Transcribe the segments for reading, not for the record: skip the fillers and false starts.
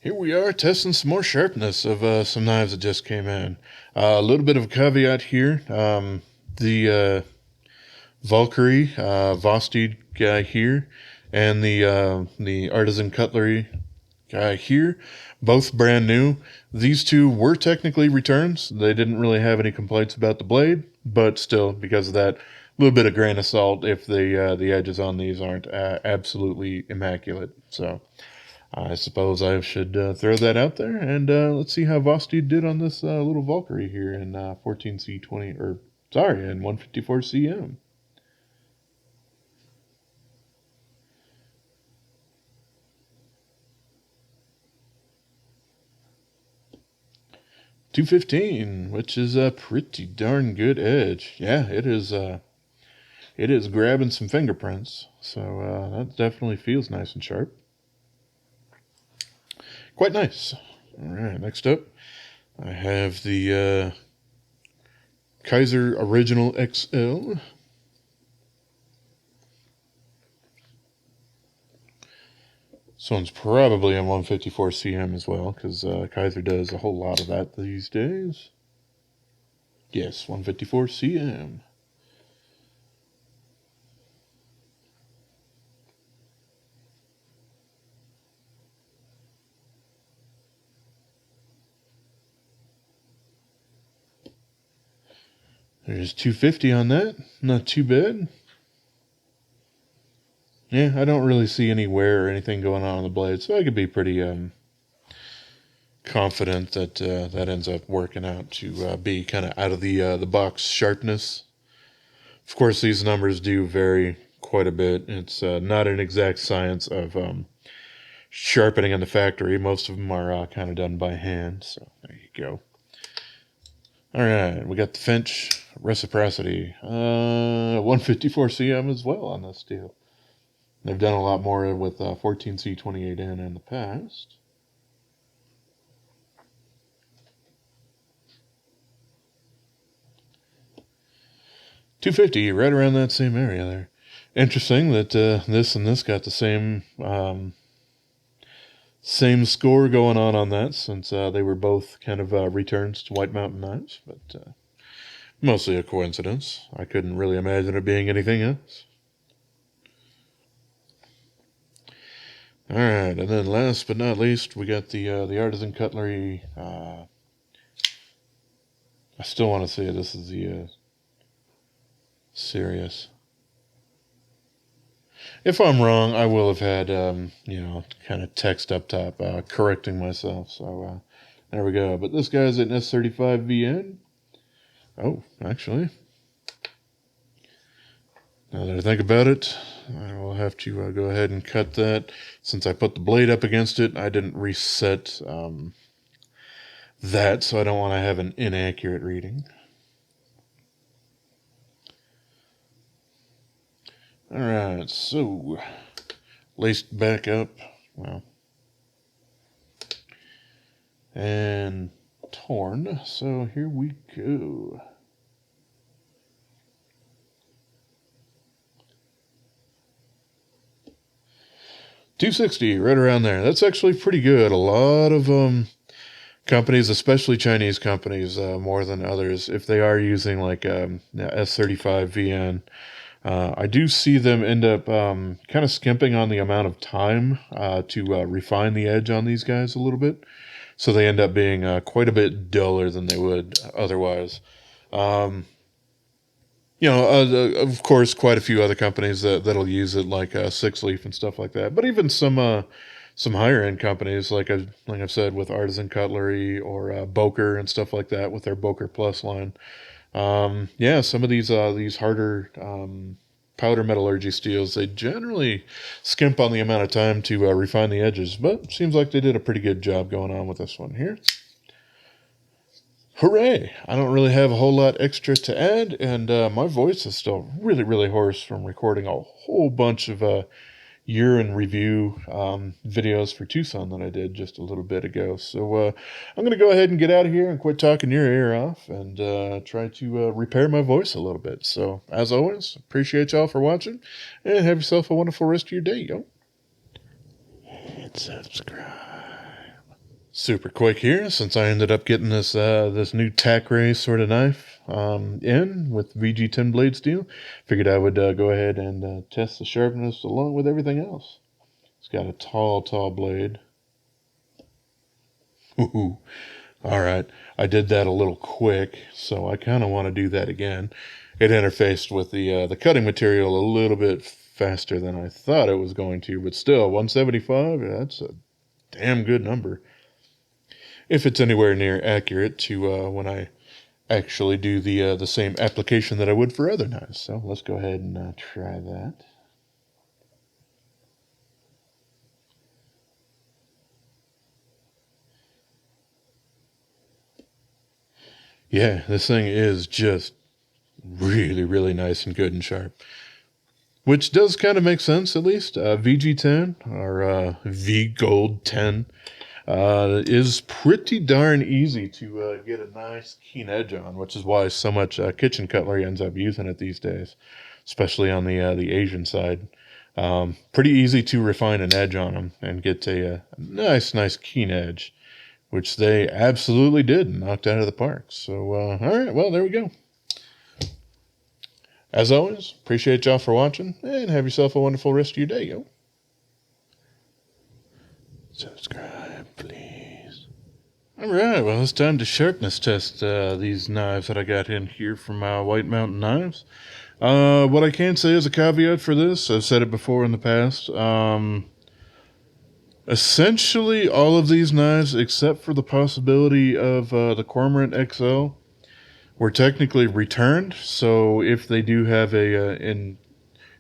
Here we are testing some more sharpness of some knives that just came in. A little bit of a caveat here. The Valkyrie Vosteed guy here and the Artisan Cutlery guy here, both brand new. These two were technically returns. They didn't really have any complaints about the blade, but still, because of that, a little bit of grain of salt if the edges on these aren't absolutely immaculate. So I suppose I should throw that out there, and let's see how Vosteed did on this little Valkyrie here in 14C20, or sorry, in 154CM. .215, which is a pretty darn good edge. Yeah, it is. It is grabbing some fingerprints, so that definitely feels nice and sharp. Quite nice. All right, next up, I have the Kizer Original XL. This one's probably on 154CM as well, because Kizer does a whole lot of that these days. Yes, 154CM. There's 250 on that. Not too bad. Yeah, I don't really see any wear or anything going on the blade, so I could be pretty confident that that ends up working out to be kind of out of the box sharpness. Of course, these numbers do vary quite a bit. It's not an exact science of sharpening in the factory. Most of them are kind of done by hand, so there you go. All right, we got the Finch Reciprocity, 154CM as well on this deal. They've done a lot more with 14C28N in the past. .250, right around that same area there. Interesting that this and this got the same same score going on that, since they were both kind of returns to White Mountain knives, but mostly a coincidence. I couldn't really imagine it being anything else. All right, and then last but not least, we got the Artisan Cutlery. I still want to say this is the Sirius. If I'm wrong, I will have had kind of text up top correcting myself. So there we go. But this guy's an S35VN. Oh, actually, now that I think about it, I will have to go ahead and cut that. Since I put the blade up against it, I didn't reset that, so I don't want to have an inaccurate reading. All right, so laced back up, well, and torn. So here we go. .260, right around there. That's actually pretty good. A lot of companies, especially Chinese companies, more than others, if they are using like S35VN, I do see them end up kind of skimping on the amount of time to refine the edge on these guys a little bit. So they end up being quite a bit duller than they would otherwise. Of course, quite a few other companies that'll use it, like Six Leaf and stuff like that. But even some higher end companies, like I've said, with Artisan Cutlery or Boker and stuff like that, with their Boker Plus line. Some of these harder powder metallurgy steels, they generally skimp on the amount of time to refine the edges. But it seems like they did a pretty good job going on with this one here. Hooray! I don't really have a whole lot extra to add, and my voice is still really, really hoarse from recording a whole bunch of year in review videos for TwoSun that I did just a little bit ago. So I'm going to go ahead and get out of here and quit talking your ear off and try to repair my voice a little bit. So as always, appreciate y'all for watching, and have yourself a wonderful rest of your day, yo. And subscribe. Super quick here, since I ended up getting this this new Tacray sort of knife in with VG10 blade steel. Figured I would go ahead and test the sharpness along with everything else. It's got a tall blade. Ooh. All right, I did that a little quick, so I kind of want to do that again. It interfaced with the cutting material a little bit faster than I thought it was going to, but still, 175, that's a damn good number. If it's anywhere near accurate to when I actually do the same application that I would for other knives. So let's go ahead and try that. Yeah, this thing is just really nice and good and sharp. Which does kind of make sense, at least. VG10, or V Gold 10, is pretty darn easy to get a nice keen edge on, which is why so much kitchen cutlery ends up using it these days, especially on the Asian side. Pretty easy to refine an edge on them and get a nice keen edge, which they absolutely did and knocked out of the park. So, all right, well, there we go. As always, appreciate y'all for watching, and have yourself a wonderful rest of your day, yo. Subscribe, please. All right, well, it's time to sharpness test these knives that I got in here from White Mountain Knives. What I can say as a caveat for this, I've said it before in the past, essentially all of these knives, except for the possibility of the Cormorant XL, were technically returned. So if they do have an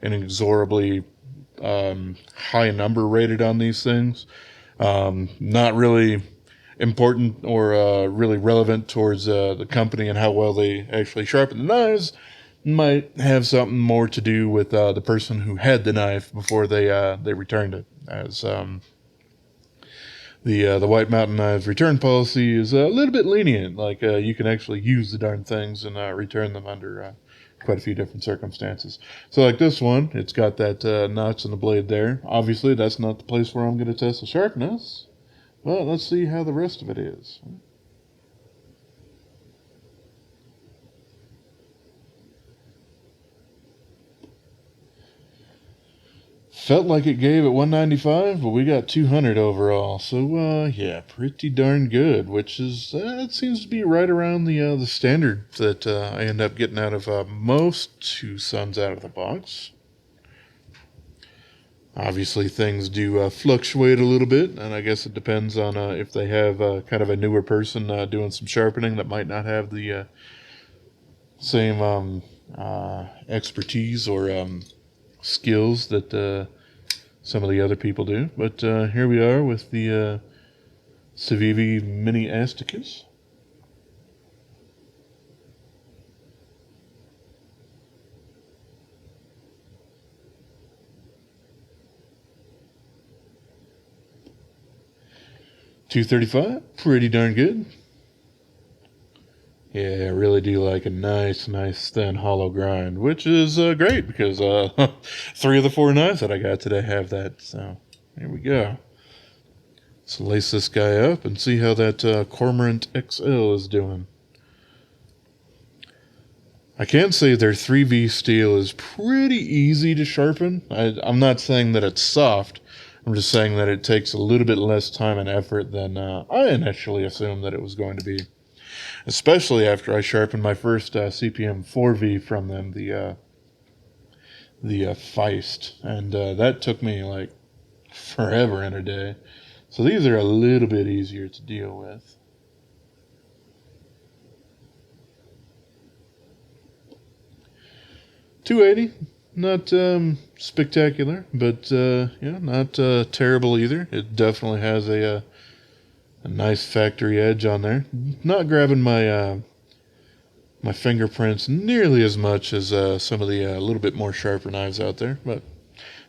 inexorably high number rated on these things, not really important or really relevant towards the company and how well they actually sharpen the knives, might have something more to do with the person who had the knife before they returned it. As the White Mountain Knives return policy is a little bit lenient. Like you can actually use the darn things and return them under quite a few different circumstances. So like this one, it's got that notch in the blade there. Obviously, that's not the place where I'm going to test the sharpness. But let's see how the rest of it is. Felt like it gave at 195, but we got 200 overall. So, yeah, pretty darn good, which is, it seems to be right around the standard that I end up getting out of most TwoSuns out of the box. Obviously, things do fluctuate a little bit, and I guess it depends on if they have kind of a newer person doing some sharpening that might not have the same expertise or skills that some of the other people do. But here we are with the Civivi Mini Asticus. $235, pretty darn good. Yeah, I really do like a nice thin hollow grind, which is great because 3 of the 4 knives that I got today have that. So here we go. Let's lace this guy up and see how that Cormorant XL is doing. I can say their 3V steel is pretty easy to sharpen. I'm not saying that it's soft. I'm just saying that it takes a little bit less time and effort than I initially assumed that it was going to be. Especially after I sharpened my first CPM 4V from them, the Feist, and that took me like forever and a day. So these are a little bit easier to deal with. $280, not spectacular, but yeah, not terrible either. It definitely has a nice factory edge on there. Not grabbing my my fingerprints nearly as much as some of the little bit more sharper knives out there, but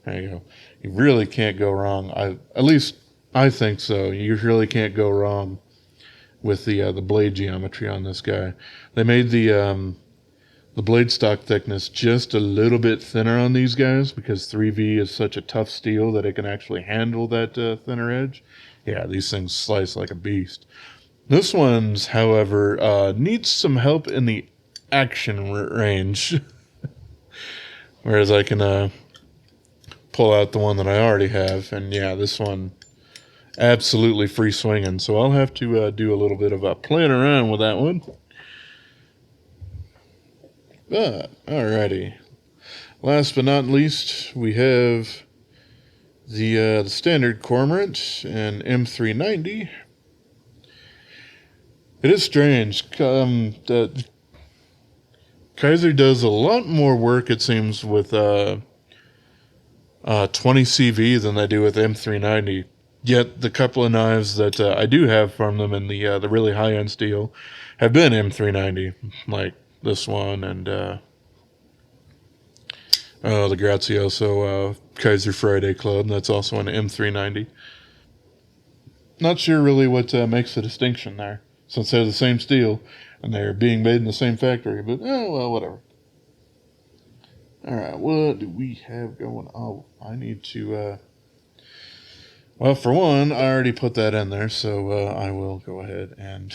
there you go. You really can't go wrong. At least I think so. You really can't go wrong with the blade geometry on this guy. They made the blade stock thickness just a little bit thinner on these guys because 3V is such a tough steel that it can actually handle that thinner edge. yeah, these things slice like a beast. This one's, however, needs some help in the action range. Whereas I can pull out the one that I already have. And yeah, this one, absolutely free swinging. So I'll have to do a little bit of playing around with that one. But, alrighty. Last but not least, we have the standard Cormorant and M390. It is strange. Kizer does a lot more work, it seems, with 20 CV than they do with M390. Yet the couple of knives that I do have from them in the really high-end steel have been M390, like this one and the Grazioso Kizer Friday Club. That's also an M390. Not sure really what makes the distinction there, since they're the same steel and they're being made in the same factory. But well, whatever. All right, what do we have going? Oh, I need to. Well, for one, I already put that in there, so I will go ahead and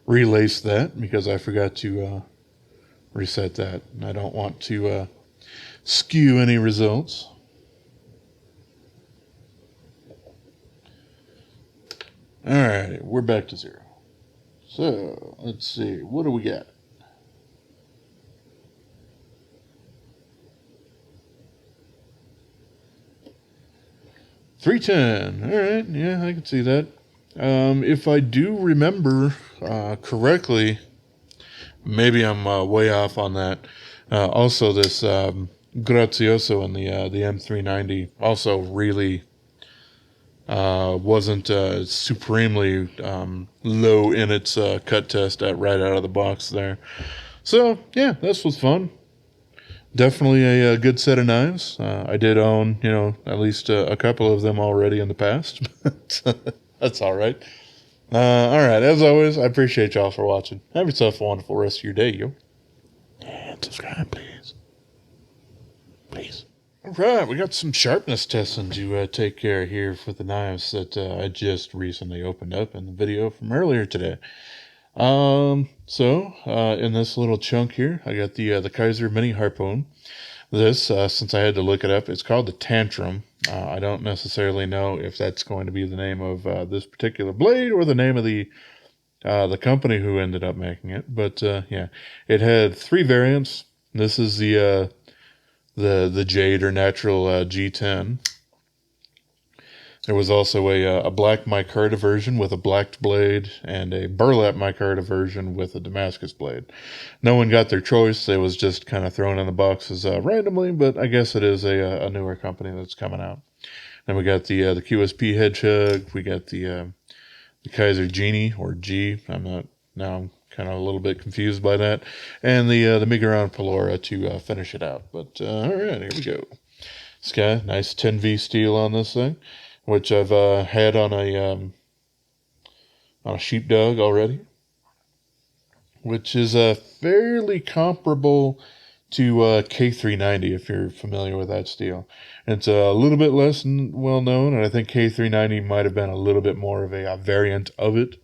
relace that because I forgot to reset that, and I don't want to skew any results. All right, we're back to 0. So let's see, what do we got? $310. All right, yeah, I can see that. If I do remember correctly, maybe I'm way off on that. Also, this Grazioso in the M390 also really wasn't supremely low in its cut test right out of the box there. So yeah, this was fun. Definitely a good set of knives. I did own, at least a couple of them already in the past. That's all right. All right, as always, I appreciate y'all for watching. Have yourself a wonderful rest of your day, yo. And subscribe, please. Please. All right, we got some sharpness testing to take care of here for the knives that I just recently opened up in the video from earlier today. In this little chunk here, I got the Kizer Mini Harpoon. This, since I had to look it up, it's called the Tantrum. I don't necessarily know if that's going to be the name of this particular blade or the name of the company who ended up making it. But yeah, it had 3 variants. This is the Jade or Natural G10. There was also a black micarta version with a blacked blade and a burlap micarta version with a Damascus blade. No one got their choice. It was just kind of thrown in the boxes randomly, but I guess it is a newer company that's coming out. Then we got the QSP Hedgehog. We got the Kizer Genie or G. I'm kind of a little bit confused by that. And the Miguron Pelora to finish it out. But all right, here we go. This guy, nice 10V steel on this thing, which I've had on a sheepdog already, which is fairly comparable to K390 if you're familiar with that steel. It's a little bit less well known, and I think K390 might have been a little bit more of a variant of it.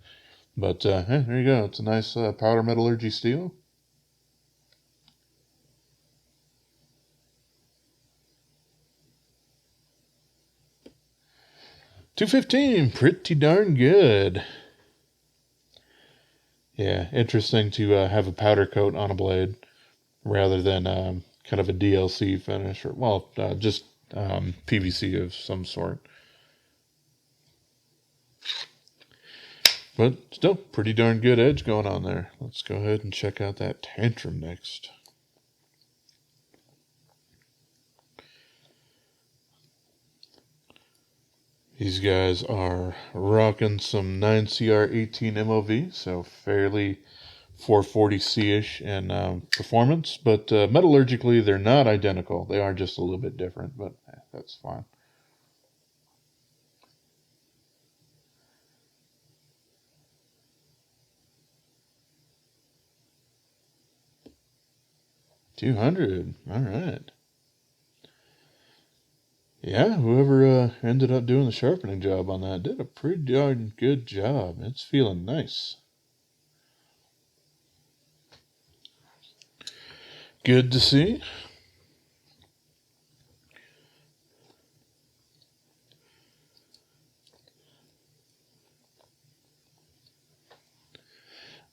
But there you go. It's a nice powder metallurgy steel. $215, pretty darn good. Yeah, interesting to have a powder coat on a blade rather than kind of a DLC finish, or just PVC of some sort. But still, pretty darn good edge going on there. Let's go ahead and check out that Tantrum next. These guys are rocking some 9CR18 MOV, so fairly 440C-ish in performance, but metallurgically they're not identical. They are just a little bit different, but that's fine. $200, all right. Yeah, whoever ended up doing the sharpening job on that did a pretty darn good job. It's feeling nice. Good to see.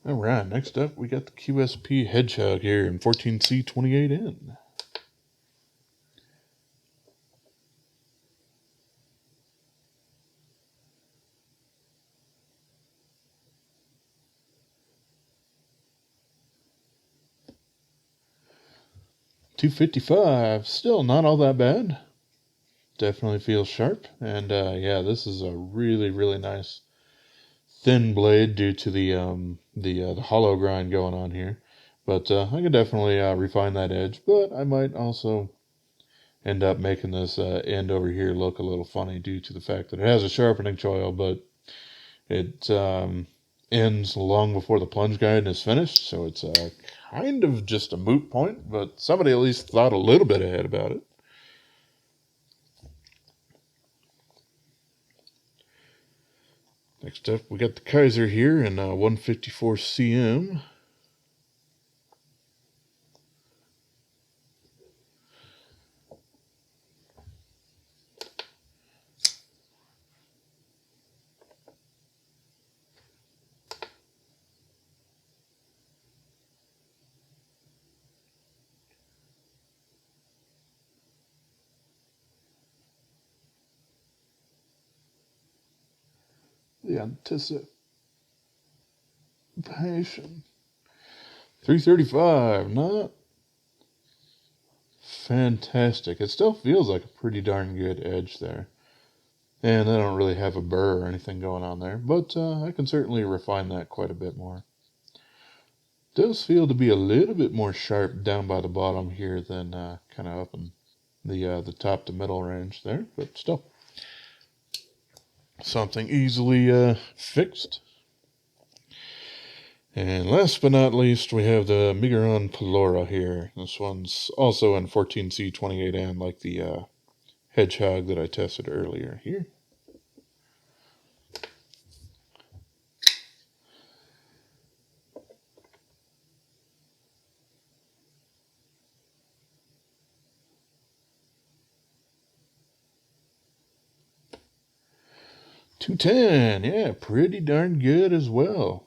All right, next up we got the QSP Hedgehog here in 14C28N. $255, still not all that bad. Definitely feels sharp, and yeah, this is a really nice thin blade due to the hollow grind going on here. But I could definitely refine that edge, but I might also end up making this end over here look a little funny due to the fact that it has a sharpening choil, but it ends long before the plunge guide is finished, so it's kind of just a moot point, but somebody at least thought a little bit ahead about it. Next up, we got the Kizer here in 154 cm. The anticipation. 335, not fantastic. It still feels like a pretty darn good edge there. And I don't really have a burr or anything going on there, but I can certainly refine that quite a bit more. Does feel to be a little bit more sharp down by the bottom here than kind of up in the top to middle range there, but still something easily fixed. And last but not least, we have the Miguron Pelora here. This one's also in 14C28N, like the Hedgehog that I tested earlier here. $210, yeah, pretty darn good as well.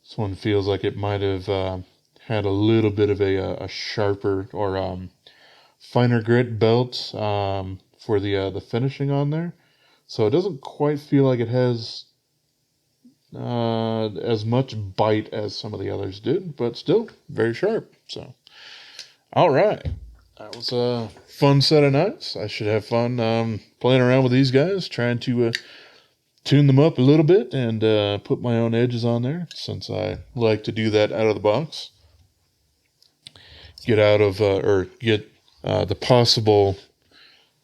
This one feels like it might have had a little bit of a sharper or finer grit belt for the finishing on there. So it doesn't quite feel like it has as much bite as some of the others did, but still very sharp. So, all right. That was a fun set of knives. I should have fun playing around with these guys, trying to tune them up a little bit and put my own edges on there, since I like to do that out of the box. Get out of, or get the possible,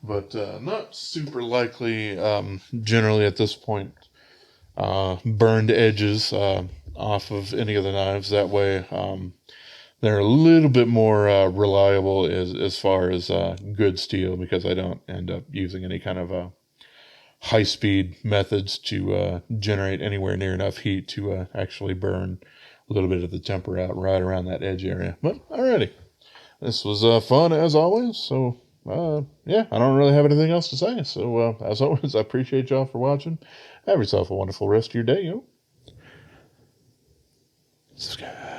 but not super likely, generally at this point, burned edges off of any of the knives. That way, they're a little bit more reliable as far as good steel, because I don't end up using any kind of high-speed methods to generate anywhere near enough heat to actually burn a little bit of the temper out right around that edge area. But alrighty, this was fun as always. So yeah, I don't really have anything else to say. So as always, I appreciate y'all for watching. Have yourself a wonderful rest of your day, yo. Subscribe.